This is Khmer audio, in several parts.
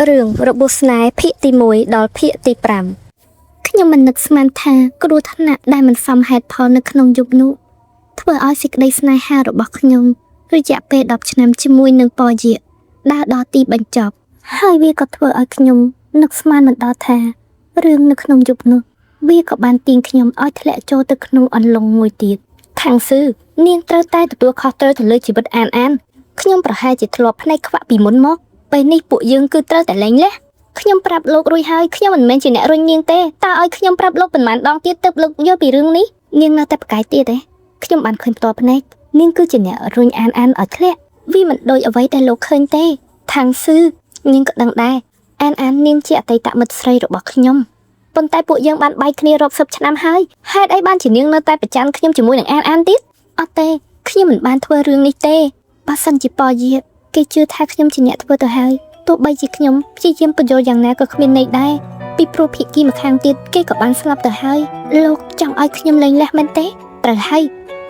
រឿងរបួសស្នេហ៍ភាគទី1ដល់ភាគទី5ខ្ញុំមិននឹកស្មានថាគ្រោះថ្នាក់ដែលមិនសមហេតុផលនៅក្នុងយុគនោះធ្វើឲ្យសេចក្តីស្នេហារបស់ខ្ញុំរយៈពេល10ឆ្នាំជាមួយនឹងពយៈដើរដល់ទីបញ្ចប់ហើយវាក៏ធ្វើឲ្យខ្ញុំនឹកស្មានមិនដល់ថារឿងនៅក្នុងយុគនោះវាក៏បានទាញខ្ញុំឲ្យធ្លាក់ចូលទៅក្នុងអន្លង់មួយទៀតខាងស៊ឺនាងត្រូវតែទទួលខុសត្រូវទៅលើជីវិតអានខ្ញុំប្រហែលជាធ្លាប់ភ្នែកខ្វាក់ពីមុនមកពេលនេះពួកយើងគឺត្រូវតែលែងលះខ្ញុំប្រាប់លោករួចហើយខ្ញុំមិនមែនជាអ្នករុញនាងទេតើឲ្យខ្ញុំប្រាប់លោកប៉ុន្មានដងទៀតទើបលោកយល់ពីរឿងនេះនាងនៅតែប្រកែកទៀតទេខ្ញុំបានឃើញផ្ទាល់ភ្នែកនាងគឺជាអ្នករុញអានឲ្យធ្លាក់វាមិនដូចអ្វីដែលលោកឃើញទេខាងស៊ឺនាងក៏ដឹងដែរអាននាងជាអតីតមិត្តស្រីរបស់ខ្ញុំប៉ុន្តែពួកយើងបានបែកគ្នារាប់សិបឆ្នាំហើយហេតុអីបានជានាងនៅតែប្រច័ណ្ឌខ្ញុំជាមួយនឹងអានទៀតអត់ទេខ្ញុំមិនបានធ្វើរឿងនេះទេបើសិនជាពយៈគេជឿថាខ្ញុំជាអ្នកធ្វើទៅហើយទោះបីជាខ្ញុំព្យាយាមបញ្យល់យ៉ាងណាក៏គ្មានន័យដែរពីព្រោះភាគីម្ខាងទៀតគេក៏បានស្លាប់ទៅហើយលោកចង់ឲ្យខ្ញុំលែងលះមែនទេត្រូវហើយ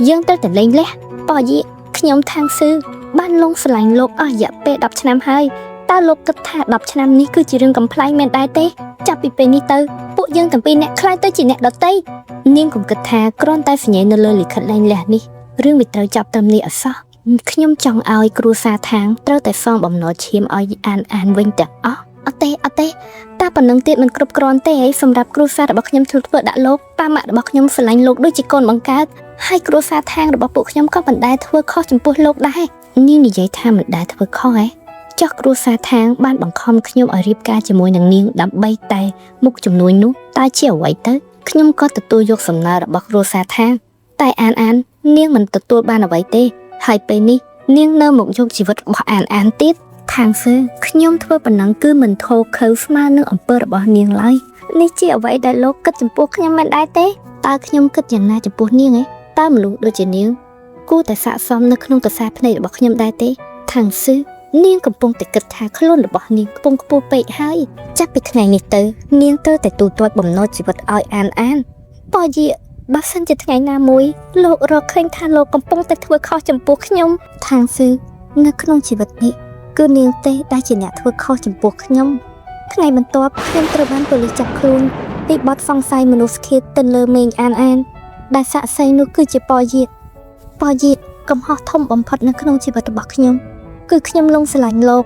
យើងត្រូវតែលែងលះពយៈខ្ញុំខាងស៊ឺបានលងស្រឡាញ់លោកអស់រយៈពេល10ឆ្នាំហើយតើលោកគិតថា10ឆ្នាំនេះគឺជារឿងកំប្លែងមែនដែរទេចាប់ពីពេលនេះទៅពួកយើងទាំងពីរអ្នកខ្លាចទៅជាអ្នកដតីនាងកុំគិតថាគ្រាន់តែសញ្ញានៅលើលិខិតលែងលះនេះរឿងវាត្រូវចាប់ត្រឹមនេះអសោះខ្ញុំចង់ឲ្យគ្រួសារខាងត្រូវតែសងបំណុលឈាមឲ្យអានវិញទាំងអស់អត់ទេតែប៉ុណ្្នឹងទៀតមិនគ្រប់គ្រាន់ទេហើយសម្រាប់គ្រួសាររបស់ខ្ញុំធ្វើដាក់លោកប៉ាម៉ាក់របស់ខ្ញុំស្រឡាញ់លោកដូចជាកូនបង្កើតហើយគ្រួសារខាងរបស់ពួកខ្ញុំក៏មិនដែលធ្វើខុសចំពោះលោកដែរនាងនិយាយថាមិនដែលធ្វើខុសចុះគ្រួសារខាងបានបង្ខំខ្ញុំឲ្យរៀបការជាមួយនឹងនាងដើម្បីតែមុខជំនួញនោះតើជាអ្វីទៅខ្ញុំក៏ទទួលយកសំណើរបស់គ្រួសារខាងតែអាននាងមិនទទួលបានអ្វីទេហើយពេលនេះនាងនៅមកយកជីវិតរបស់អានទៀតខាងស៊ឺខ្ញុំធ្វើប៉ុណ្ណឹងគឺមិនធោខើស្មើនឹងអំពើរបស់នាងឡើយនេះជាអ្វីដែលលោកគិតចំពោះខ្ញុំមិនដែរទេតើខ្ញុំគិតយ៉ាងណាចំពោះនាងតើមនុស្សដូចជានាងគួរតែស័ក្តិសមនៅក្នុងកសែភ្នែករបស់ខ្ញុំដែរទេខាងស៊ឺនាងកំពុងតែគិតថាខ្លួនរបស់នាងកំពុងខ្ពស់ពេកហើយចាប់ពីថ្ងៃនេះទៅនាងត្រូវតែទូទាត់បំណុលជីវិតឲ្យអានពយៈបើសិនជាថ្ងៃណាមួយលោករកឃើញថាលោកកំពុងតែធ្វើខុសចំពោះខ្ញុំខាងស៊ឺនៅក្នុងជីវិតនេះគឺនាងទេដែលជាអ្នកធ្វើខុសចំពោះខ្ញុំថ្ងៃបន្ទាប់ខ្ញុំត្រូវបានប៉ូលីសចាប់ខ្លួនពីបទសង្ស័យមនុស្សឃាតទៅលើមេងអានដែលសាក់សីនោះគឺជាពយៈកំហុសធំបំផុតនៅក្នុងជីវិតរបស់ខ្ញុំគឺខ្ញុំលងស្រឡាញ់លោក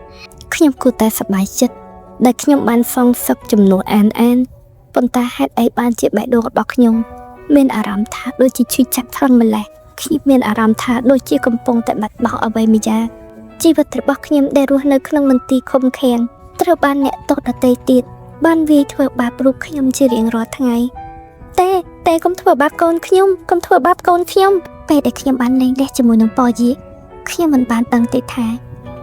ខ្ញុំគួរតែសប្បាយចិត្តដែលខ្ញុំបានសងសឹកចំនួនអានប៉ុន្តែហេតុអីបានជាបេះដូងរបស់ខ្ញុំមានអារម្មណ៍ថាដូចជាឈឺចាប់ខ្លាំងម្ល៉េះខ្ញុំមានអារម្មណ៍ថាដូចជាកំពុងតែបាត់បង់អ្វីមួយយ៉ាងជីវិតរបស់ខ្ញុំដែលរស់នៅក្នុងមន្ទីរឃុំឃាំងត្រូវបានអ្នកទោសដទៃទៀតបានវាយធ្វើបាបរូបខ្ញុំជារៀងរាល់ថ្ងៃតែកុំធ្វើបាបកូនខ្ញុំពេលដែលខ្ញុំបានលែងលះជាមួយនឹងពយៈខ្ញុំមិនបានដឹងទេថា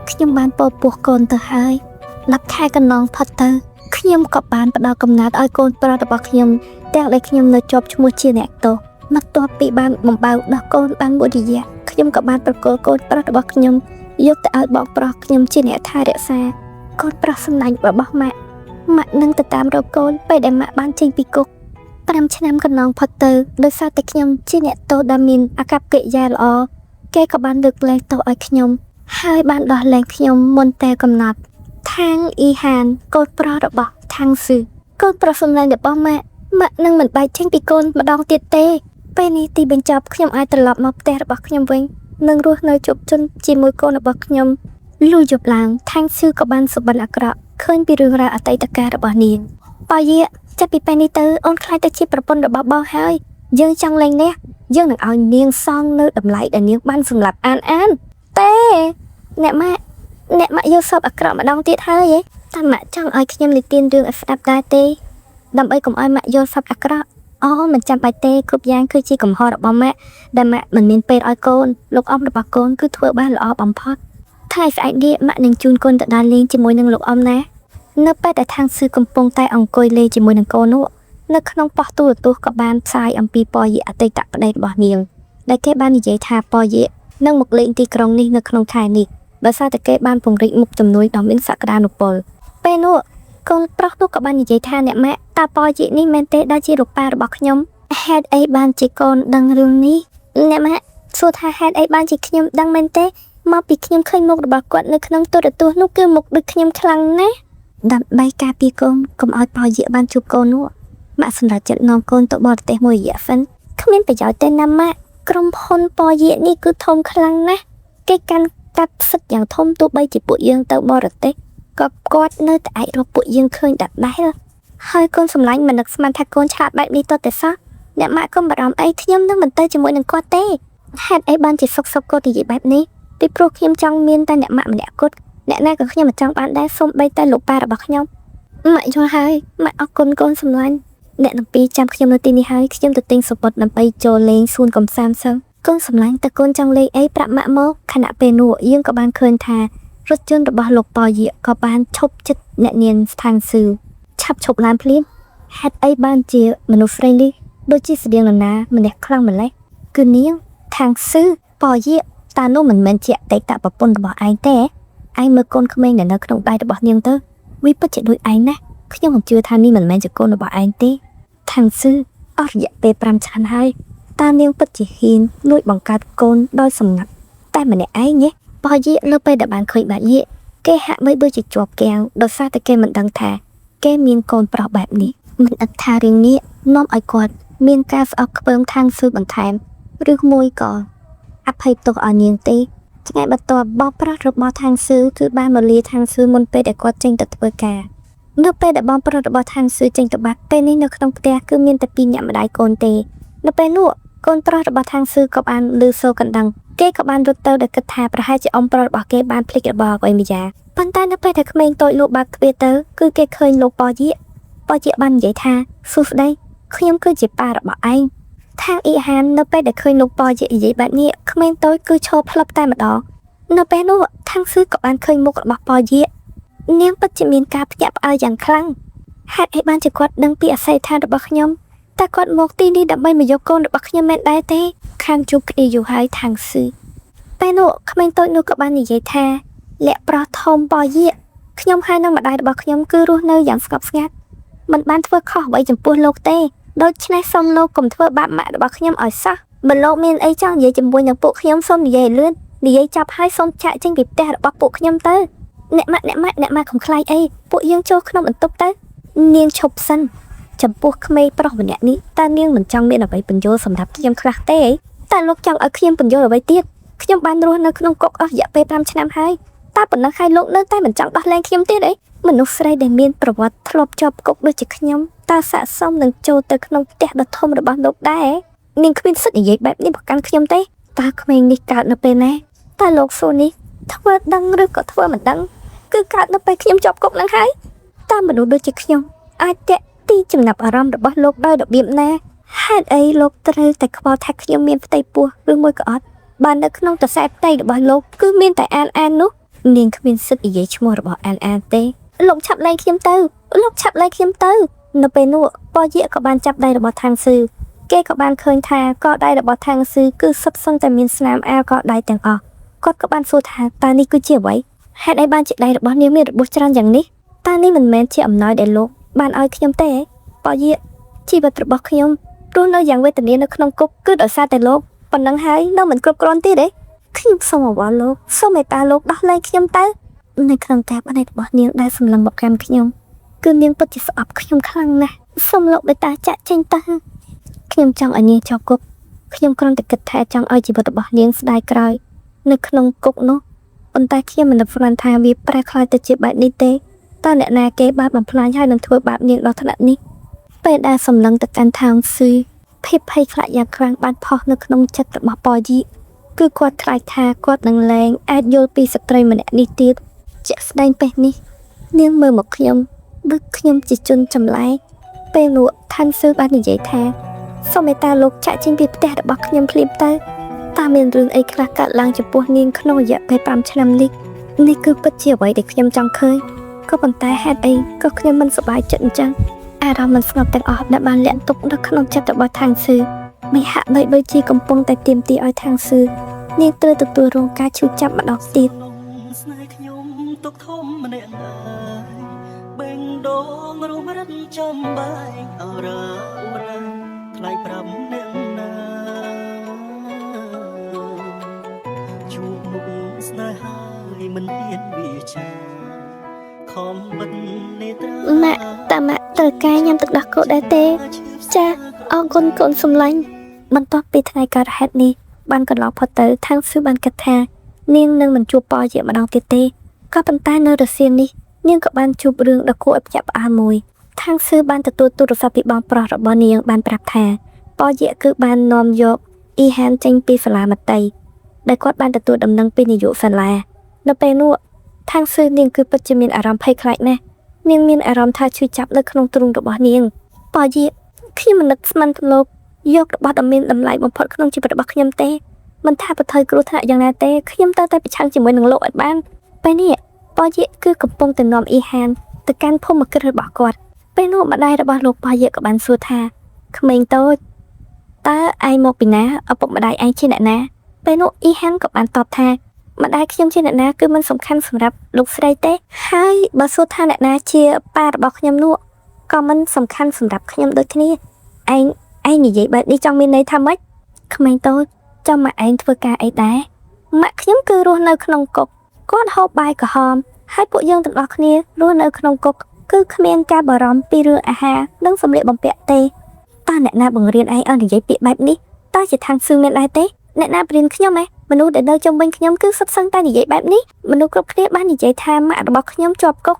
ខ្ញុំបានពោពោះកូនទៅហើយ10ខែកន្លងផុតទៅខ្ញុំក៏បានផ្ដល់កំណើតឲ្យកូនប្រុសរបស់ខ្ញុំទាំងដែលខ្ញុំនៅជាប់ឈ្មោះជាអ្នកទោសមកទោះពីបានបំបើកដោះកូនបានមួយរយៈខ្ញុំក៏បានប្រគល់កូនប្រុសរបស់ខ្ញុំយកទៅឲ្យបងប្រុសខ្ញុំជាអ្នកថែរក្សាកូនប្រុសសំឡាញ់របស់ម៉ាក់នឹងទៅតាមរកកូនពេលដែលម៉ាក់បានចេញពីគុក5ឆ្នាំកន្លងផុតទៅដោយសារតែខ្ញុំជាអ្នកទោសដែលមានអាកប្បកិរិយាល្អគេក៏បានលើកលែងទោសឲ្យខ្ញុំហើយបានដោះលែងខ្ញុំមុនតែកំណត់ខាងអ៊ីហានកូនប្រុសរបស់ខាងស៊ឺកូនប្រុសសំឡាញ់របស់ម៉ាក់នឹងមិនបែកចេញពីកូនម្ដងទៀតទេពេលនេះទីបញ្ចប់ខ្ញុំអាចត្រឡប់មកផ្ទះរបស់ខ្ញុំវិញនិងរស់នៅជួបជុំជាមួយកូនរបស់ខ្ញុំលុះយប់ឡើងខាងស៊ឺក៏បានសុបិនអាក្រក់ឃើញពីរឿងរ៉ាវអតីតកាលរបស់នាងពយៈចាប់ពីពេលនេះទៅអូនខ្លាចទៅជាប្រពន្ធរបស់បងហើយយើងចង់លែងលះយើងនឹងឲ្យនាងសងនៅតម្លៃដែលនាងបានសម្លាប់អានទេអ្នកម៉ាក់យកសពអាក្រក់ម្ដងទៀតហើយតែម៉ាក់ចង់ឲ្យខ្ញុំនិទានរឿងឲ្យស្ដាប់ដែរទេដើម្បីកុំឲ្យម៉ាក់យកសពអាក្រក់មិនចាំបាច់ទេគ្រប់យ៉ាងគឺជាកំហុសរបស់ម៉ាក់ដែលម៉ាក់មិនមានពេលឲ្យកូនលោកអ៊ំរបស់កូនគឺធ្វើបានល្អបំផុតថ្ងៃស្អែកនេះម៉ាក់នឹងជូនកូនទៅដើរលេងជាមួយនឹងលោកអ៊ំណានៅពេលដែលខាងស៊ឺកំពុងតែអង្គុយលេងជាមួយនឹងកូននោះនៅក្នុងប៉ុស្តិ៍ទូរទស្សន៍ក៏បានផ្សាយអំពីពយៈអតីតប្តីរបស់នាងដែលគេបាននិយាយថាពយៈនឹងមកលេងទីក្រុងនេះនៅក្នុងខែនេះដោយសារតែគេបានពង្រីកមុខជំនួយដ៏មានសក្តានុពលពេលនោះកូនប្រុសនោះក៏បាននិយាយថាអ្នកម៉ាក់តើពយៈនេះមែនទេដែលជារូបប៉ារបស់ខ្ញុំហេតុអីបានជាកូនដឹងរឿងនេះអ្នកម៉ាក់សួរថាហេតុអីបានជាខ្ញុំដឹងមែនទេមកពីខ្ញុំឃើញមុខរបស់គាត់នៅក្នុងទូរទស្សន៍នោះគឺមុខដូចខ្ញុំខ្លាំងណាស់ ដើម្បីការពារកូនកុំឲ្យប៉ោយាបានជួបកូននោះម៉ាក់សម្រាប់ចិត្តនាំកូនទៅបរទេសមួយរយៈសិនគ្មានប្រយោជន៍ទេណាម៉ាក់ក្រុមហ៊ុនប៉ោយានេះគឺធំខ្លាំងណាស់គេកាន់កាប់សិទ្ធយ៉ាងធំទោះបីជាពួកយើងទៅបរទេសក៏គាត់នៅតែអាចរកពួកយើងឃើញដដែលហើយកូនសម្លាញ់មិននឹកស្មានថាកូនឆ្លាតបែបនេះតតែសោះអ្នកម៉ាក់កុំបារម្ភអីខ្ញុំនឹងមិនទៅជាមួយនឹងគាត់ទេហេតុអីបានជាសុកកូននិយាយបែបនេះពីព្រោះខ្ញុំចង់មានតែអ្នកម៉ាក់ម្នាក់គត់អ្នកណាក៏ខ្ញុំមិនចង់បានដែរសូម្បីតែលោកប៉ារបស់ខ្ញុំម៉ាក់យល់ហើយម៉ាក់អរគុណកូនសម្លាញ់អ្នកទាំងពីរចាំខ្ញុំនៅទីនេះហើយខ្ញុំទៅទិញសំបុត្រដើម្បីចូលលេងសួនកំសាន្តសិនកូនសម្លាញ់តើកូនចង់លេងអីប្រាប់ម៉ាក់មកខណៈពេលនោះយើងក៏បានឃើញថារថយន្តរបស់លោកប៉យាក៏បានឈប់ចិត្តអ្នកនាងស្ថានស៊ឺឆាប់ឈប់ឡានភ្លាមហេតុអីបានជាមនុស្សស្រីនេះដូចជាស្តៀងនរណាម្នាក់ខ្លាំងម្ល៉េះគឺនាងខាងស៊ឺប៉យាតានោះមិនមែនជាអតីតប្រពន្ធរបស់ឯងទេឯងមើលកូនក្មេងដែលនៅក្នុងដៃរបស់នាងទៅវាពិតជាដូចឯងណាស់ខ្ញុំមិនជឿថានេះមិនមែនជាកូនរបស់ឯងទេខាងស៊ឺអស់រយៈពេល5ឆ្នាំហើយតានាងពិតជាហ៊ានលួចបង្កើតកូនដោយសម្ងាត់តែម្នាក់ឯងទេប៉យាលើពេលដែលបានឃើញបាក់យាគេហាក់បីដូចជាជាប់កែវដោយសារតែគេមិនដឹងថាគេមានកូនប្រុសបែបនេះមិនអត់ថារឿងនេះនាំឲ្យគាត់មានការស្អប់ខ្ពើមខាងស៊ឺបន្ថែមឬមួយក៏អភ័យទោសឲ្យនាងទេថ្ងៃបន្ទាប់បបប្រុសរបស់ខាងស៊ឺគឺបានមកលាខាងស៊ឺមុនពេលដែលគាត់ចេញទៅធ្វើការនៅពេលដែលបងប្រុសរបស់ខាងស៊ឺចេញទៅបាត់ពេលនេះនៅក្នុងផ្ទះគឺមានតែពីរអ្នកម្ដាយកូនទេនៅពេលនោះកូនប្រុសរបស់ខាងស៊ឺក៏បានឮសូរកណ្ដឹងគេក៏បានរត់ទៅដែលគិតថាប្រហែលជាអ៊ំប្រុសរបស់គេបានភ្លេចរបស់អ្វីមួយយ៉ាងប៉ុន្តែនៅពេលដែលក្មេងតូចលោកបើកទ្វារទៅគឺគេឃើញលោកប៉យាបាននិយាយថាសួស្ដីខ្ញុំគឺជាប៉ារបស់ឯងខាងអ៊ីហាននៅពេលដែលឃើញលោកប៉យានិយាយបែបនេះក្មេងតូចគឺឈរផ្លឹបតែម្ដងនៅពេលនោះខាងស៊ឺក៏បានឃើញមុខរបស់ប៉យានាងពិតជាមានការភ្ញាក់ផ្អើលយ៉ាងខ្លាំងហេតុអីបានជាគាត់ដឹងពីអាស័យដ្ឋានរបស់ខ្ញុំតែគាត់មកទីនេះដើម្បីមកយកកូនរបស់ខ្ញុំមែនដែរទេខាងជួបគ្នាយូរហើយខាងស៊ឺពេលនោះក្មេងតូចនោះក៏បាននិយាយថាលាក់ប្រុសធំប៉យាខ្ញុំហើយនឹងម្ដាយរបស់ខ្ញុំគឺរស់នៅយ៉ាងស្ងប់ស្ងាត់មិនបានធ្វើខុសអ្វីចំពោះលោកទេដូច្នេះសូមលោកកុំធ្វើបាបម៉ាក់របស់ខ្ញុំឲ្យសោះបើលោកមានអីចង់និយាយជាមួយនឹងពួកខ្ញុំសូមនិយាយលឿននិយាយចាប់ហើយសូមចាក់ចេញពីផ្ទះរបស់ពួកខ្ញុំទៅអ្នកម៉ាក់កុំខ្លាចអីពួកយើងចូលក្នុងបន្ទប់ទៅនាងឈប់សិនចំពោះក្មេងប្រុសម្នាក់នេះតើនាងមិនចង់មានអ្វីបញ្យល់សម្រាប់ខ្ញុំខ្លះទេតែលោកចង់ឲ្យខ្ញុំបញ្យល់អ្វីទៀតខ្ញុំបានរស់នៅក្នុងគុកអស់រយៈពេល5ឆ្នាំហើយតែប៉ុណ្ណឹងហើយលោកនៅតែមិនចង់ដោះលែងខ្ញុំទៀតអីមនុស្សស្រីដែលមានប្រវត្តិធ្លាប់ជាប់គុកដូចជាខ្ញុំតើស័ក្តិសមនឹងចូលទៅក្នុងផ្ទះដ៏ធំរបស់លោកដែរនាងគ្មានសិទ្ធិនិយាយបែបនេះមកកាន់ខ្ញុំទេតើក្មេងនេះកើតនៅពេលណាតើលោកសួរនេះធ្វើដឹងឬក៏ធ្វើមិនដឹងគឺកើតនៅពេលខ្ញុំជាប់គុកនឹងហើយតើមនុស្សដូចជាខ្ញុំអាចតាក់ទីចំណាប់អារម្មណ៍របស់លោកដោយរបៀបណាហេតុអីលោកត្រូវតែខ្វល់ថាខ្ញុំមានផ្ទៃពោះឬមួយក៏អត់បាននៅក្នុងតសែផ្ទៃរបស់លោកគឺមានតែអាននោះនាងគ្មានសិទ្ធិនិយាយឈ្មោះរបស់អានទេលោកឆាប់លែងខ្ញុំទៅនៅពេលនោះប៉យាក៏បានចាប់ដៃរបស់ខាងស៊ឺគេក៏បានឃើញថាកដៃរបស់ខាងស៊ឺគឺសុទ្ធសឹងតែមានស្នាមអាវកដៃទាំងអស់គាត់ក៏បានសួរថាតើនេះគឺជាអ្វីហេតុអីបានជាដៃរបស់នាងមានរបួសច្រើនយ៉ាងនេះតើនេះមិនមែនជាអំណោយដែលលោកបានឲ្យខ្ញុំទេប៉យាជីវិតរបស់ខ្ញុំរស់នៅយ៉ាងវេទនានៅក្នុងគុកគឺដោយសារតែលោកប៉ុណ្ណឹងហើយនៅមិនគ្រប់គ្រាន់ទៀតទេខ្ញុំសូមអង្វរលោកសូមមេត្តាលោកដោះលែងខ្ញុំទៅនៅក្នុងការបដិសេធរបស់នាងដែលសម្លឹងមកកាន់ខ្ញុំគឺនាងពិតជាស្អប់ខ្ញុំខ្លាំងណាស់សូមលោកមេត្តាចាក់ចេញទៅខ្ញុំចង់ឲ្យនាងជាប់គុកខ្ញុំគ្រាន់តែគិតថាចង់ឲ្យជីវិតរបស់នាងស្ដាយក្រោយនៅក្នុងគុកនោះប៉ុន្តែខ្ញុំមិនដឹងថាវាប្រែក្លាយទៅជាបែបនេះទេតើអ្នកណាគេបានបំផ្លាញហើយនឹងធ្វើបាបនាងដល់ថ្នាក់នេះពេលដែលសម្លឹងទៅកាន់ខាងស៊ឺភាពភ័យខ្លាចយ៉ាងខ្លាំងបានផុសនៅក្នុងចិត្តរបស់ប៉យាគឺគាត់ខ្លាចថាគាត់នឹងលែងអាចយល់ពីស្ត្រីម្នាក់នេះទៀតជាក់ស្ដែងពេលនេះនាងមើលមកខ្ញុំដូចខ្ញុំជាជនចម្លែកពេលនោះខាងស៊ឺបាននិយាយថាសូមមេត្តាលោកចាក់ចេញពីផ្ទះរបស់ខ្ញុំភ្លាមទៅតើមានរឿងអីខ្លះកើតឡើងចំពោះនាងក្នុងរយៈពេល5ឆ្នាំនេះគឺពិតជាអ្វីដែលខ្ញុំចង់ឃើញក៏ប៉ុន្តែហេតុអីក៏ខ្ញុំមិនសប្បាយចិត្តអញ្ចឹងអារម្មណ៍មិនស្ងប់ទាំងអស់ដែលបានលាក់ទុកនៅក្នុងចិត្តរបស់ខាងស៊ឺមិនហាក់ដូចជាកំពុងតែទាមទារឲ្យខាងស៊ឺនាងត្រូវទទួលរងការឈឺចាប់ម្ដងទៀតស្នេហ៍ខ្ញុំទុកធំម្នាក់ណាបេងដូងរុំរិតចំបែងអរ៉ាថ្លៃប្រាប់អ្នកណាជួបមុខស្នេហាមិនហ៊ានវាចាខ មបិទនេត្រា ម៉ាក់តាម៉ាក់ត្រូវការញ៉ាំទឹកដោះគោដែរទេចាអរគុណកូនសំឡាញ់បន្ទាប់ពីថ្ងៃកើតហេតុនេះបានកន្លងផុតទៅខាងស៊ឺបានគិតថានាងនឹងមិនជួបប៉ជាម្ដងទៀតទេក៏ប៉ុន្តែនៅរសៀលនេះនាងក៏បានជួបរឿងដ៏គួរឲ្យភ្ញាក់ផ្អើលមួយខាងស៊ឺបានទទួលទូរស័ព្ទពីបងប្រុសរបស់នាងបានប្រាប់ថាប៉ជាគឺបាននាំយកអ៊ីហានចេញពីសាលាមត្តេយ្យដែលគាត់បានទទួលដំណឹងពីនាយកសាលានៅពេលនោះខាងស៊ឺនាងគឺពិតជាមានអារម្មណ៍ភ័យខ្លាចណាស់នាងមានអារម្មណ៍ថាឈឺចាប់នៅក្នុងទ្រូងរបស់នាងប៉ជាខ្ញុំមិននឹកស្មានទៅលោកយករបស់ដ៏មានតម្លៃបំផុតក្នុងជីវិតរបស់ខ្ញុំទេមិនថាប្រថុយគ្រោះថ្នាក់យ៉ាងណាទេខ្ញុំត្រូវតែប្រឆាំងជាមួយនឹងលោកឲ្យបានពេលនេះប៉ជាគឺកំពុងតែនាំអ៊ីហានទៅកាន់ភូមិគ្រឹះរបស់គាត់ពេលនោះម្ដាយរបស់លោកប៉ជាក៏បានសួរថាក្មេងតូចតើឯងមកពីណាឪពុកម្ដាយឯងជាអ្នកណាពេលនោះអ៊ីហានក៏បានតបថាម្ដាយខ្ញុំជាអ្នកណាគឺមិនសំខាន់សម្រាប់លោកស្រីទេហើយបើសួរថាអ្នកណាជាប៉ារបស់ខ្ញុំនោះក៏មិនសំខាន់សម្រាប់ខ្ញុំដូចគ្នាឯងនិយាយបែបនេះចង់មានន័យថាម៉េចក្មេងតូចចាំម៉ាក់ឯងធ្វើការអីដែរម៉ាក់ខ្ញុំគឺរស់នៅក្នុងគុកគាត់ហូបបាយក្រហមហើយពួកយើងទាំងអស់គ្នារស់នៅក្នុងគុកគឺគ្មានការបារម្ភពីរឿងអាហារនិងសម្លៀកបំពាក់ទេតើអ្នកណាបង្រៀនឯងឲ្យនិយាយពាក្យបែបនេះតើជាខាងស៊ឺមានដែរទេអ្នកណាបរៀនខ្ញុំមនុស្សដែលនៅជុំវិញខ្ញុំគឺសុទ្ធសឹងតែនិយាយបែបនេះមនុស្សគ្រប់គ្នាបាននិយាយថាម៉ាក់របស់ខ្ញុំជាប់គុក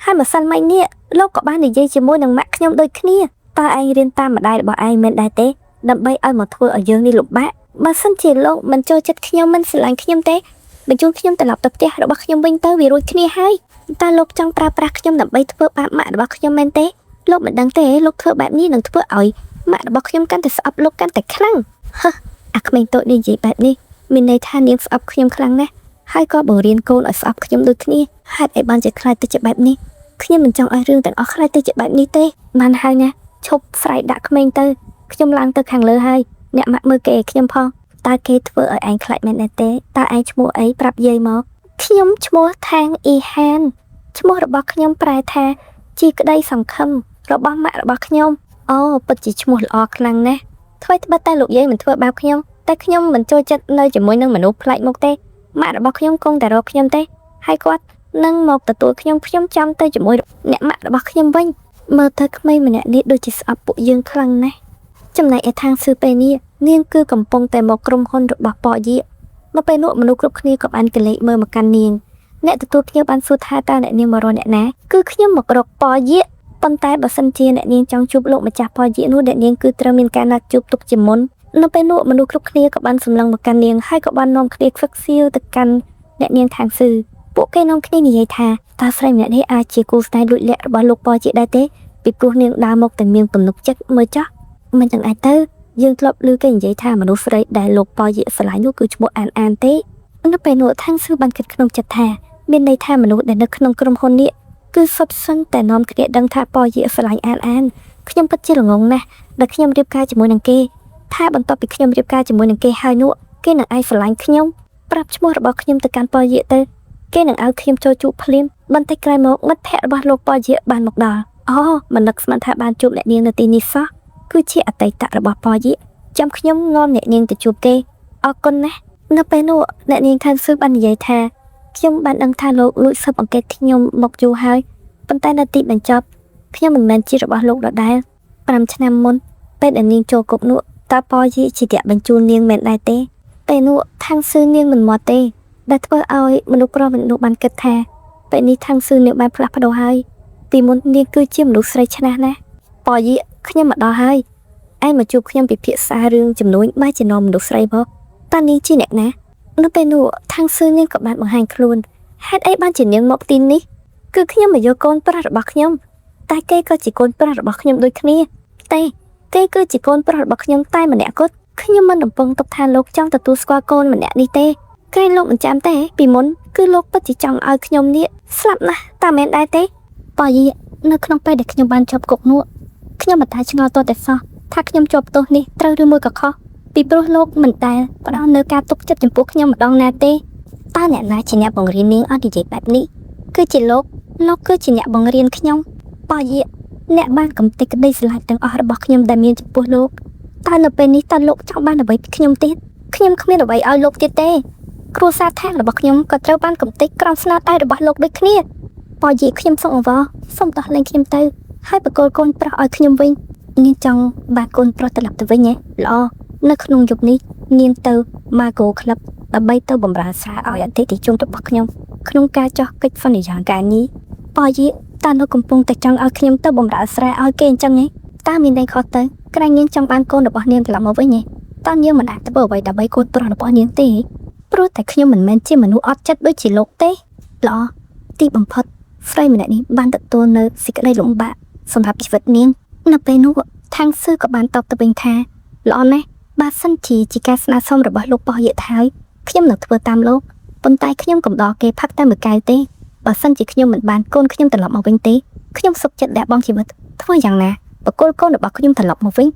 ហើយម្សិលមិញនេះលោកក៏បាននិយាយជាមួយនឹងម៉ាក់ខ្ញុំដូចគ្នាតើឯងរៀនតាមម្ដាយរបស់ឯងមែនដែរទេដើម្បីឲ្យមកធ្វើឲ្យយើងនេះលំបាកបើសិនជាលោកមិនចូលចិត្តខ្ញុំមិនស្រឡាញ់ខ្ញុំទេបញ្ជូនខ្ញុំត្រឡប់ទៅផ្ទះរបស់ខ្ញុំវិញទៅវារួចគ្នាហើយតើលោកចង់ប្រើប្រាស់ខ្ញុំដើម្បីធ្វើបាបម៉ាក់របស់ខ្ញុំមែនទេលោកមិនដឹងទេលោកធ្វើបែបនេះនឹងធ្វើឲ្យម៉ាក់របស់ខ្ញុំកាន់តែស្អប់លោកកាន់តែខ្លាំងអាក្មេងតូចនេះនិយាយបែបនេះមានន័យថានាងស្អប់ខ្ញុំខ្លាំងណាស់ហើយក៏បង្រៀនកូនឲ្យស្អប់ខ្ញុំដូចគ្នាហេតុអីបានជាខ្លាចទៅជាបែបនេះខ្ញុំមិនចង់ឲ្យរឿងទាំងអស់ខ្លាចទៅជាបែបនេះទេបានហើយណាឈប់ស្រែកដាក់ក្មេងទៅខ្ញុំឡើងទៅខាងលើហើយអ្នកម៉ាក់មើលគេខ្ញុំផងតើគេធ្វើឲ្យឯងខ្លាចមែនទេតើឯងឈ្មោះអីប្រាប់យាយមកខ្ញុំឈ្មោះថាងអ៊ីហានឈ្មោះរបស់ខ្ញុំប្រែថាជាក្តីសង្ឃឹមរបស់ម៉ាក់របស់ខ្ញុំអូពិតជាឈ្មោះល្អខ្លាំងណាស់ថ្មីត្បិតតែលោកយាយមិនធ្វើបាបខ្ញុំតែខ្ញុំមិនចូលចិត្តនៅជាមួយនឹងមនុស្សប្លែកមុខទេម៉ាក់របស់ខ្ញុំគង់តែរកខ្ញុំទេហើយគាត់នឹងមកទទួលខ្ញុំចាំទៅជាមួយអ្នកម៉ាក់របស់ខ្ញុំវិញមើលទៅក្មេងម្នាក់នេះដូចជាស្អប់ពួកយើងខ្លាំងណាស់ចំណែកឯខាងស៊ឺពេលនេះនាងគឺកំពុងតែមកក្រុមហ៊ុនរបស់ប៉យីនៅពេលនោះមនុស្សគ្រប់គ្នាក៏បានកលេចមើលមកកាន់នាងអ្នកទទួលភ្ញៀវបានសួរថាតើអ្នកនាងមករកអ្នកណាគឺខ្ញុំមករកប៉យីប៉ុន្តែបើសិនជាអ្នកនាងចង់ជួបលោកម្ចាស់ប៉យីនោះអ្នកនាងគឺត្រូវមានការណាត់ជួបទុកជាមុននៅពេលនោះមនុស្សគ្រប់គ្នាក៏បានសម្លឹងមកកាន់នាងហើយក៏បាននាំគ្នាខ្វឹកសៀវទៅកាន់អ្នកនាងខាងស៊ឺពួកគេនាំគ្នានិយាយថាតើស្រីម្នាក់នេះអាចជាគូស្នេហ៍លួចលាក់របស់លោកប៉យីដែរទេពីព្រោះនាងដើរមកតែមានទំនុកចិត្តមើលចោះមិនចឹងឯទៅយើងធ្លាប់ឮគេនិយាយថាមនុស្សស្រីដែលលោកប៉យីស្រឡាញ់នោះគឺឈ្មោះអានទេនៅពេលនោះខាងស៊ឺបានគិតក្នុងចិត្តថាមានន័យថាមនុស្សដែលនៅក្នុងក្រុមហ៊ុននេះគឺសុទ្ធសឹងតែនាំគ្នាដឹងថាប៉យីស្រឡាញ់អានខ្ញុំពិតជាល្ងងណាស់ដែលខ្ញុំរៀបការជាមួយនឹងគេថាបន្ទាប់ពីខ្ញុំរៀបការជាមួយនឹងគេហើយនោះគេនឹងអាចស្រឡាញ់ខ្ញុំប្រាប់ឈ្មោះរបស់ខ្ញុំទៅកាន់ប៉យីទៅគេនឹងឲ្យខ្ញុំចូលជួបភ្លាមបន្តិចក្រោយមកមិត្តភ័ក្តិរបស់លោកប៉យីបានមកដល់អូមិននឹកស្មានថាបានជួបអ្នកនាងនៅទីនេះសោះគឺជាអតីតរបស់ប៉យីចាំខ្ញុំនាំអ្នកនាងទៅជួបគេអរគុណណាស់នៅពេលនោះអ្នកនាងខាងស៊ឺបាននិយាយថាខ្ញុំបានដឹងថាលោកលួចស៊ើបអង្កេតខ្ញុំមកយូរហើយប៉ុន្តែនៅទីបញ្ចប់ខ្ញុំមិនមែនជារបស់លោកដដែល5ឆ្នាំមុនពេលដែលនាងចូលគុកនោះតើប៉យីជាអ្នកបញ្ជូននាងមែនដែរទេពេលនោះខាងស៊ឺនាងមិនមកទេដែលធ្វើឲ្យមនុស្សប្រុសមនុស្សបានគិតថាពេលនេះខាងស៊ឺនាងបានផ្លាស់ប្ដូរហើយពីមុននាងគឺជាមនុស្សស្រីឆ្នះណាស់ប៉យីខ្ញុំមកដល់ហើយឯងមកជួបខ្ញុំពិភាក្សារឿងចំនួនបែរជានាំមនុស្សស្រីមកតើនាងជាអ្នកណានៅពេលនោះខាងស៊ឺនាងក៏បានបង្ហាញខ្លួនហេតុអីបានជានាងមកទីនេះគឺខ្ញុំមកយកកូនប្រុសរបស់ខ្ញុំតែគេក៏ជាកូនប្រុសរបស់ខ្ញុំដូចគ្នាទេគេគឺជាកូនប្រុសរបស់ខ្ញុំតែម្នាក់គត់ខ្ញុំមិនរំពឹងទុកថាលោកចង់ទទួលស្គាល់កូនម្នាក់នេះទេគេលោកមិនចាំទេពីមុនគឺលោកពិតជាចង់ឲ្យខ្ញុំនេះស្លាប់ណាស់តើមែនដែរទេប៉យីនៅក្នុងពេលដែលខ្ញុំបានជាប់គុកនោះខ្ញុំមិនតែឆ្ងល់តតែសោះថាខ្ញុំជាប់ទោសនេះត្រូវឬមួយក៏ខុសពីព្រោះលោកមិនដែលផ្ដល់នៅការទុកចិត្តចំពោះខ្ញុំម្ដងណាទេតើអ្នកណាជាអ្នកបង្រៀននាងឲ្យនិយាយបែបនេះគឺជាលោកគឺជាអ្នកបង្រៀនខ្ញុំប៉យីអ្នកបានកំទេចក្តីស្រឡាញ់ទាំងអស់របស់ខ្ញុំដែលមានចំពោះលោកតើនៅពេលនេះតើលោកចង់បានអ្វីពីខ្ញុំទៀតខ្ញុំគ្មានអ្វីឲ្យលោកទៀតទេគ្រួសារខាងរបស់ខ្ញុំក៏ត្រូវបានកំទេចក្រោមស្នាដៃរបស់លោកដូចគ្នា ប៉យីខ្ញុំសុំអង្វរសុំដោះលែងខ្ញុំទៅហើយបកគលកូនប្រុសឲ្យខ្ញុំវិញនាងចង់បានកូនប្រុសត្រឡប់ទៅវិញហ៎ល្អនៅក្នុងយប់នេះនាងទៅ Mago Club ដើម្បីទៅបម្រើសារឲ្យអតិថិជនរបស់ខ្ញុំក្នុងការចោះកិច្ចសន្យាការងារប៉យីតើលោកកំពុងតែចង់ឲ្យខ្ញុំទៅបម្រើស្រែឲ្យគេអញ្ចឹងហ៎តើមានន័យខុសទៅក្រែងនាងចង់បានកូនរបស់នាងត្រឡប់មកវិញហ៎តើនាងមិនអាចធ្វើអ្វីដើម្បីកូនប្រុសរបស់នាងទេព្រោះតែខ្ញុំមិនមែនជាមនុស្សអត់ចិត្តដូចជាលោកទេល្អទីបំផុតស្រីម្នាក់នេះបានទទួលនៅសេចក្តីលំបាកសម្រាប់ជីវិតនាងនៅពេលនោះខាងស៊ឺក៏បានតបទៅវិញថាល្អណាស់បើសិនជាការស្នើសុំរបស់លោកប៉ោះយៈថៃខ្ញុំនឹងធ្វើតាមលោកប៉ុន្តែខ្ញុំកំដរគេផឹកតែមួយកែវទេបើសិនជាខ្ញុំមិនបានកូនខ្ញុំត្រឡប់មកវិញទេខ្ញុំសុខចិត្តលះបង់ជីវិតធ្វើយ៉ាងណាបកគលកូនរបស់ខ្ញុំត្រឡប់មកវិ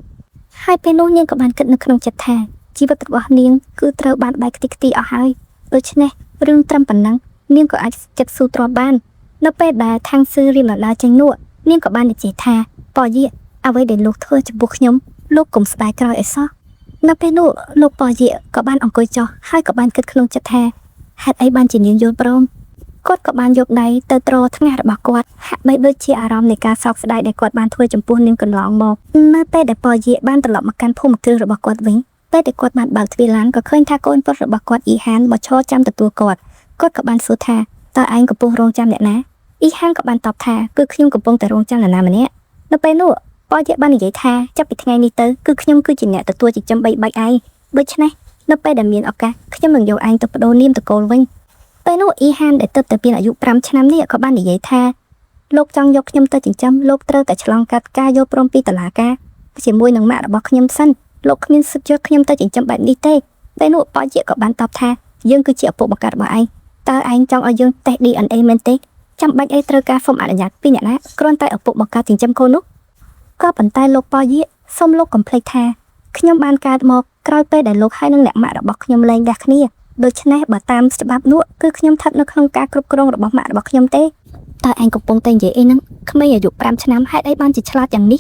ញហើយពេលនោះនាងក៏បានគិតនៅក្នុងចិត្តថាជីវិតរបស់នាងគឺត្រូវបានបែកខ្ទេចខ្ទីអស់ហើយដូច្នេះរឿងត្រឹមប៉ុណ្ណឹងនាងក៏អាចចិត្តស៊ូទ្រាំបាននៅពេលដែលខាងស៊ឺរៀបដណ្ដើរចេញនោះនាងក៏បាននិយាយថាប៉យីអ្វីដែលលោកធ្វើចំពោះខ្ញុំលោកកុំស្ដាយក្រោយអីសោះនៅពេលនោះលោកប៉យីក៏បានអង្គុយចុះហើយក៏បានគិតក្នុងចិត្តថាហេតុអីបានជានាងយល់ព្រមគាត់ក៏បានយកដៃទៅទ្រថ្ងាសរបស់គាត់ហាក់បីដូចជាអារម្មណ៍នៃការសោកស្ដាយដែលគាត់បានធ្វើចំពោះនាងកន្លងមកនៅពេលដែលប៉យីបានត្រឡប់មកកាន់ភូមិគ្រឹះរបស់គាត់វិញពេលដែលគាត់បានបើកទ្វារឡានក៏ឃើញថាកូនប្រុសរបស់គាត់អ៊ីហានមកឈរចាំទទួលគាត់ក៏បានសួរថាតើឯងកំពុងរងចាំអ្នកណាអ៊ីហានក៏បានតបថាគឺខ្ញុំកំពុងតែរងចាំនរណាម្នាក់នៅពេលនោះប៉យីបាននិយាយថាចាប់ពីថ្ងៃនេះទៅគឺខ្ញុំគឺជាអ្នកទទួលចិញ្ចឹមបីបាច់ឯងដូច្នេះនៅពេលដែលមានឱកាសខ្ញុំនឹងយកឯងទៅបដូរនាមតកូលវិញពេលនោះអ៊ីហានដែលទើបតែមានអាយុ5ឆ្នាំនេះក៏បាននិយាយថាលោកចង់យកខ្ញុំទៅចិញ្ចឹមលោកត្រូវតែឆ្លងកាត់ការយល់ព្រមពីតុលាការជាមួយនឹងម៉ាក់របស់ខ្ញុំសិនលោកគ្មានសិទ្ធិយកខ្ញុំទៅចិញ្ចឹមបែបនេះទេពេលនោះប៉យីក៏បានតបថាយើងគឺជាឪពុកបង្កើតរបស់ឯងតើឯងចង់ឲ្យយើងតេស្ត DNA មែនទេចាំបាច់អីត្រូវការសុំអនុញ្ញាតពីអ្នកណាគ្រាន់តែឪពុកបង្កើតចិញ្ចឹមកូននោះក៏ប៉ុន្តែលោកប៉យីសុំលោកកុំភ្លេចថាខ្ញុំបានកើតមកក្រោយពេលដែលលោកហើយនឹងអ្នកម៉ាក់របស់ខ្ញុំលែងដាស់គ្នាដូច្នេះបើតាមច្បាប់នោះគឺខ្ញុំស្ថិតនៅក្នុងការគ្រប់គ្រងរបស់ម៉ាក់របស់ខ្ញុំទេតើឯងកំពុងតែនិយាយអីហ្នឹងក្មេងអាយុ5ឆ្នាំហេតុអីបានជាឆ្លាតយ៉ាងនេះ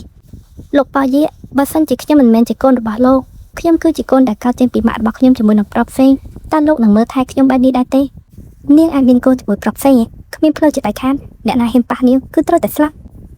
លោកប៉យីបើសិនជាខ្ញុំមិនមែនជាកូនរបស់លោកខ្ញុំគឺជាកូនដែលកើតចេញពីម៉ាក់របស់ខ្ញុំជាមួយនឹងប្រុសផ្សេងតើលោកនឹងមើលថែខ្ញុំបែបនេះដែរទេនាងអាចមានកូនជាមួយប្រុសផ្សេងគ្មានផ្លូវចិត្តឯខានអ្នកណាហ៊ានប៉ះនាងគឺត្រូវតែស្លាប់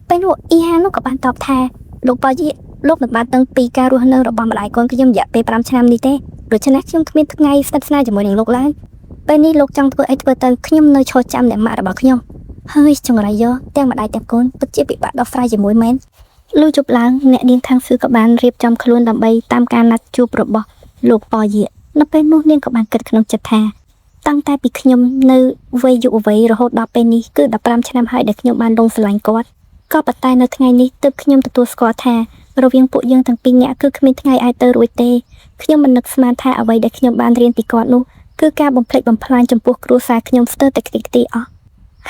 ពេលនោះអ៊ីហាននោះក៏បានតបថាលោកប៉យីលោកមិនបានដឹងពីការរស់នៅរបស់ម្ដាយកូនខ្ញុំរយៈពេល5ឆ្នាំនេះទេដូច្នេះខ្ញុំគ្មានថ្ងៃស្និទ្ធស្នាលជាមួយនឹងលោកឡើយពេលនេះលោកចង់ធ្វើអីធ្វើទៅខ្ញុំនៅឈរចាំអ្នកម៉ាក់របស់ខ្ញុំហើយចង្រៃយកទាំងម្ដាយទាំងកូនពិតជាពិបាកដោះស្រាយជាមួយមែនលុះជប់ឡើងអ្នកនាងខាងស៊ឺក៏បានរៀបចំខ្លួនដើម្បីតាមការណាត់ជួបរបស់លោកប៉យីនៅពេលនោះនាងក៏បានគិតក្នុងចិត្តថាតាំងតែពីខ្ញុំនៅវ័យយុវវ័យរហូតដល់ពេលនេះគឺ15ឆ្នាំហើយដែលខ្ញុំបានលងស្រឡាញ់គាត់ក៏ប៉ុន្តែនៅថ្ងៃនេះទើបខ្ញុំទទួលស្គាល់ថារវាងពួកយើងទាំងពីរនាក់គឺគ្មានថ្ងៃអាចទៅរួចទេខ្ញុំមិននឹកស្មានថាអ្វីដែលខ្ញុំបានរៀនពីគាត់នោះគឺការបំភ្លេចបំផ្លាញចំពោះគ្រួសារខ្ញុំស្ទើរតែខ្ទេចខ្ទីអស់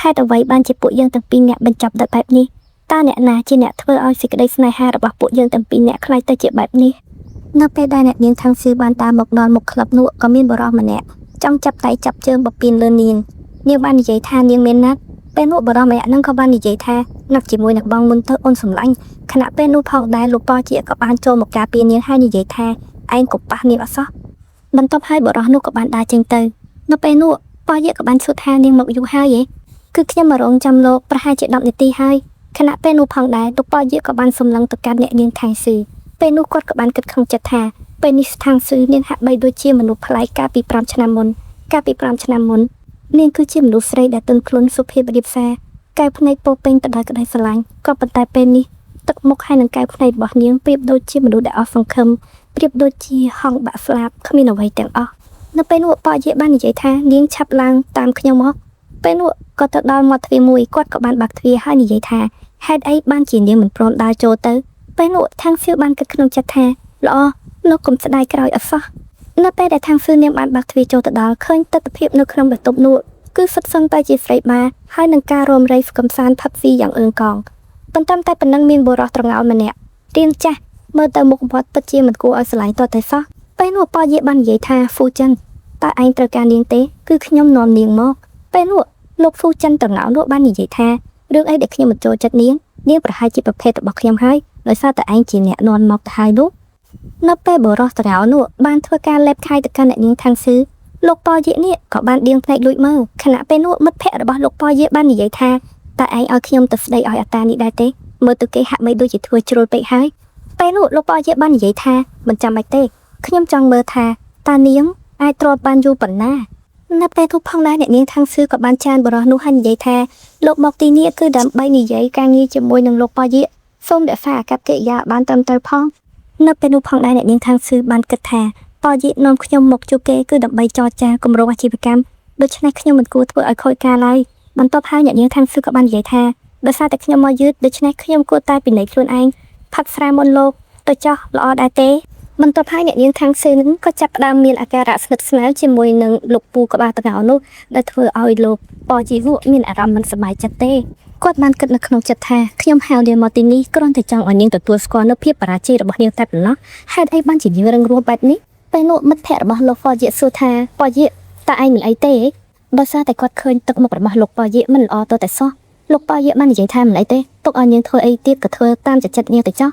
ហេតុអ្វីបានជាពួកយើងទាំងពីរនាក់បញ្ចប់ដល់បែបនេះតើអ្នកណាជាអ្នកធ្វើឲ្យសេចក្តីស្នេហារបស់ពួកយើងទាំងពីរនាក់ខ្លាយទៅជាបែបនេះនៅពេលដែលអ្នកនាងខាងស៊ឺបានតាមមកដល់មុខក្លឹបនោះក៏មានបរិសម្នាក់ចង់ចាប់ដៃចាប់ជើងបពីនលើនាងបាននិយាយថានាងមានណាត់ពេលនោះបរិសម្នាក់នឹងក៏បាននិយាយថាណាត់ជាមួយនឹងបងមុនទៅអូនសម្លាញ់ខណៈពេលនោះផងដែរលោកប៉ជាក៏បានចូលមកការពារនាងហើយនិយាយថាឯងកុំប៉ះនាងអត់សោះបន្ទាប់ហើយបរិសនោះក៏បានដើរចេញទៅនៅពេលនោះប៉យក៏បានសួរថានាងមកយូរហើយគឺខ្ញុំមករងចាំលោកប្រហែលជា10នាទីហើយខណៈពេលនោះផងដែរលោកប៉យក៏បានសម្លឹងទៅកាន់អ្នកនាងខាងស៊ឺពេលនោះគាត់ក៏បានគិតក្នុងចិត្តថាពេលនេះស្ថានស៊ឺនាងហាក់បីដូចជាមនុស្សប្លែកកាលពី5ឆ្នាំមុននាងគឺជាមនុស្សស្រីដែលទន់ភ្លន់សុភាពរាបសារកែវភ្នែកពោពេញទៅដោយក្តីស្រឡាញ់ក៏ប៉ុន្តែពេលនេះទឹកមុខហើយនឹងកែវភ្នែករបស់នាងប្រៀបដូចជាមនុស្សដែលអស់សង្ឃឹមប្រៀបដូចជាហង្សបាក់ស្លាប់គ្មានអ្វីទាំងអស់នៅពេលនោះប៉យបាននិយាយថានាងឆាប់ឡើងតាមខ្ញុំមកពេលនោះក៏ទៅដល់មាត់ទ្វារមួយគាត់ក៏បានបើកទ្វារហើយនិយាយថាហេតុអីបានជានាងមិនព្រមដើរចូលទៅពេលនោះខាងស៊ឺបានគិតក្នុងចិត្តថាល្អលោកកុំស្ដាយក្រោយអត់សោះនៅពេលដែលខាងស៊ឺនាងបានបើកទ្វារចូលទៅដល់ឃើញទស្សនភាពនៅក្នុងបន្ទប់នោះគឺសុទ្ធសឹងតែជាស្រីបាហើយនឹងការរំរៃកំសាន្តផឹកស៊ីយ៉ាងអឿងកងប៉ុន្តែប៉ុណ្ណឹងមានបុរសត្រងោលម្នាក់រៀងចាស់មើលទៅមុខគាត់ពិតជាមិនគួរឲ្យស្រឡាញ់តតែសោះពេលនោះប៉យបាននិយាយថាហ្វូចិនតើឯងត្រូវការនាងទេគឺខ្ញុំនាំនាងមកពេលនោះលោកហ្វូចិនត្រងោលនោះបាននិយាយថារឿងអីដែលខ្ញុំមិនចូលចិត្តនាងប្រហែលជាប្រភេទរបស់ខ្ញុំហើយដោយសារតែឯងជាអ្នកនាំមកទៅហើយនោះនៅពេលបុរសត្រងោលនោះបានធ្វើការលេបខាយទៅកាន់អ្នកនាងខាងស៊ឺលោកប៉យនេះក៏បានដៀងភ្នែកលួចមើលខណៈពេលនោះមិត្តភក្តិរបស់លោកប៉យបាននិយាយថា តែឯងឲ្យខ្ញុំទៅស្ដីឲ្យអាតានេះដែរទេមើលទៅគេហាក់បីដូចជាធ្វើជ្រុលពេកហើយពេលនោះលោកប៉ាយាបាននិយាយថាមិនចាំបាច់ទេខ្ញុំចង់មើលថាតានាងអាចទ្រាំបានយូរប៉ុណ្ណានៅពេលនោះផងដែរអ្នកនាងខាងសឿក៏បានចានបរោះនោះហើយនិយាយថាលោកមកទីនេះគឺដើម្បីនិយាយការងារជាមួយនឹងលោកប៉ាយាសូមរក្សាអាកប្បកិរិយាបានត្រឹមត្រូវផងនៅពេលនោះផងដែរអ្នកនាងខាងសឿបានគិតថាប៉ាយានាំខ្ញុំមកជួបគេគឺដើម្បីចរចាគម្រោងអាជីវកម្មដូច្នេះខ្ញុំមិនគួរធ្វើឲ្យខូចការឡើយបន្ទាប់ហើយអ្នកនាងខាងសឿក៏បាននិយាយថាដោយសារតែខ្ញុំមកយឺតដូច្នេះខ្ញុំគួរតែពិនិត្យខ្លួនឯងផាត់ស្រាមុនលោកទៅចោះល្អដែរទេបន្ទាប់ហើយអ្នកនាងខាងសឿនឹងក៏ចាប់ផ្ដើមមានអាការៈស្និទ្ធស្នាលជាមួយនឹងលោកពូក្បាលតកោនោះដែលធ្វើឲ្យលោកប៉ជីវមានអារម្មណ៍មិនសប្បាយចិត្តទេគាត់បានគិតនៅក្នុងចិត្តថាខ្ញុំហៅនាងមកទីនេះគ្រាន់តែចង់ឲ្យនាងទទួលស្គាល់នូវភាពបរាជ័យរបស់នាងតែប៉ុណ្ណោះហេតុអីបានជានាងរឹងរូសបែបនេះពេលនោះមិត្តភក្តិរបស់លោកប៉ជីសួរថាប៉ជីតើឯងមិនអីទេដោយសារតែគាត់ឃើញទឹកមុខរបស់លោកប៉ជីមិនល្អទៅតែសោះលោកប៉ជីបាននិយាយថាមិនអីទេទុកឲ្យនាងធ្វើអីទៀតក៏ធ្វើតាមចិត្តនាងទៅចោះ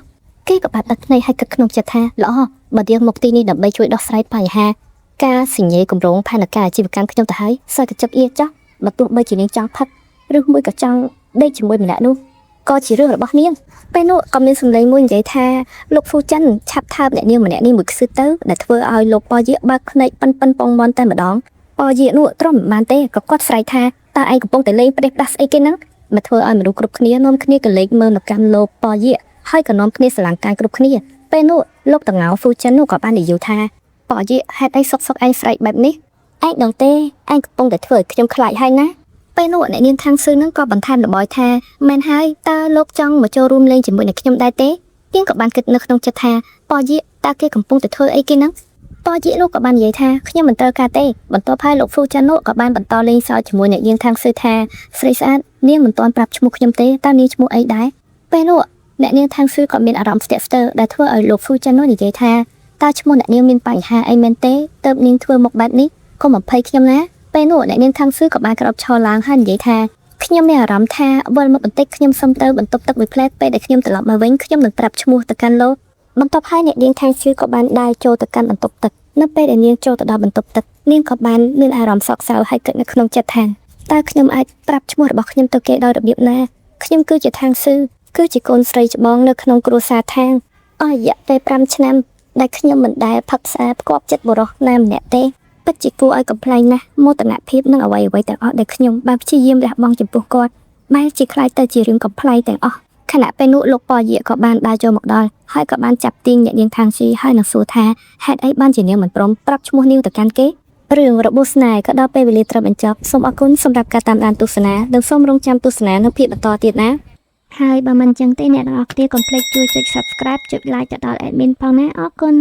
គេក៏បានដឹកភ្នែកឲ្យគិតក្នុងចិត្តថាល្អបើនាងមកទីនេះដើម្បីជួយដោះស្រាយបញ្ហាការសញ្ញេគម្រោងផែនការអាជីវកម្មខ្ញុំទៅហើយសើចកចិត្តអៀចោះបើទោះបីជានាងចង់ផឹកឬមួយក៏ចង់ដេកជាមួយម្នាក់នោះក៏ជារឿងរបស់នាងពេលនោះក៏មានសម្លេងមួយនិយាយថាលោកហ្វូចិនឆាប់ថើបអ្នកនាងម្នាក់នេះមួយខ្សឹបទៅដែលធ្វើឲ្យលោកប៉យាបើកភ្នែកប៉ិនប៉ុងមន់តែម្ដងប៉យានោះទ្រាំមិនបានទេក៏គាត់ស្រែកថាតើឯងកំពុងតែលេងផ្ដេសផ្ដាស់ស្អីគេហ្នឹងមកធ្វើឲ្យមនុស្សគ្រប់គ្នានាំគ្នាក៏លេងមើលមកកាន់លោកប៉យាហើយក៏នាំគ្នាស្រឡាំងកាយគ្រប់គ្នាពេលនោះលោកតងៅហ្វូចិននោះក៏បាននិយាយថាប៉យាហេតុអីសុកឯងស្រែកបែបនេះឯងដឹងទេឯងកំពុងតែធ្វើឲ្យខ្ញុំខ្លាចហើយណាពេលនោះអ្នកនាងខាងសឿនឹងក៏បន្ថែមរបយថាមែនហើយតើលោកចង់មកចូលរួមលេងជាមួយនឹងខ្ញុំដែរទេនាងក៏បានគិតនៅក្នុងចិត្តថាប៉យាតើគេកំពុងតែធ្វើអីគេហ្នឹងប៉យានោះក៏បាននិយាយថាខ្ញុំមិនត្រូវការទេបន្ទាប់ហើយលោកហ្វូចាននោះក៏បានបន្តលេងសើចជាមួយអ្នកនាងខាងសឿថាស្រីស្អាតនាងមិនទាន់ប្រាប់ឈ្មោះខ្ញុំទេតើនាងឈ្មោះអីដែរពេលនោះអ្នកនាងខាងសឿក៏មានអារម្មណ៍ស្ទាក់ស្ទើរដែលធ្វើឲ្យលោកហ្វូចាននោះនិយាយថាតើឈ្មោះអ្នកនាងមានបញ្ហាអីមែនទេទើបនាងធ្វើមកបែបនេះកុំបំភ័យខ្ញុំណាពេលនោះអ្នកនាងខាងសឿក៏បានក្រោកឈរឡើងហើយនិយាយថាខ្ញុំមានអារម្មណ៍ថាវិលមកបន្តិចខ្ញុំសុំទៅបន្ទប់ទឹកមួយផ្លែតពេលដែលខ្ញុំត្រឡប់មកវិញខ្ញុំនឹងប្រាប់ឈ្មោះទៅកាន់លោកបន្ទាប់ហើយអ្នកនាងខាងសឿក៏បានដើរចូលទៅកាន់បន្ទប់ទឹកនៅពេលដែលនាងចូលទៅដល់បន្ទប់ទឹកនាងក៏បានមានអារម្មណ៍សោកសៅហើយគិតនៅក្នុងចិត្តថាតើខ្ញុំអាចប្រាប់ឈ្មោះរបស់ខ្ញុំទៅគេដោយរបៀបណាខ្ញុំគឺជាខាងសឿគឺជាកូនស្រីច្បងនៅក្នុងគ្រួសារខាងអស់រយៈពេល5ឆ្នាំដែលខ្ញុំមិនដែលផឹកផ្សារផ្គាប់ចិត្តបុរសណាម្នាក់ទេពិតជាគួរឲ្យកំប្លែងណាស់មោទនភាពនឹងអ្វីៗទាំងអស់ដែលខ្ញុំបានព្យាយាមលះបង់ចំពោះគាត់បែរជាខ្លាចទៅជារឿងកំប្លែងទាំងអស់ខណៈពេលនោះលោកប៉យាក៏បានដើរចូលមកដល់ហើយក៏បានចាប់ទាញអ្នកនាងខាងស៊ីហើយនឹងសួរថាហេតុអីបានជានាងមិនព្រមប្រាប់ឈ្មោះនាងទៅកាន់គេរឿងរបួសស្នេហ៍ក៏ដល់ពេលវេលាត្រូវបញ្ចប់សូមអរគុណសម្រាប់ការតាមដានទស្សនានិងសូមរងចាំទស្សនានៅភាគបន្តទៀតណាហើយបើមិនអញ្ចឹងទេអ្នកទាំងអស់គ្នាកុំភ្លេចជួយចុច Subscribe ចុច Like ទៅដល់ Admin ផងណាអរគុណ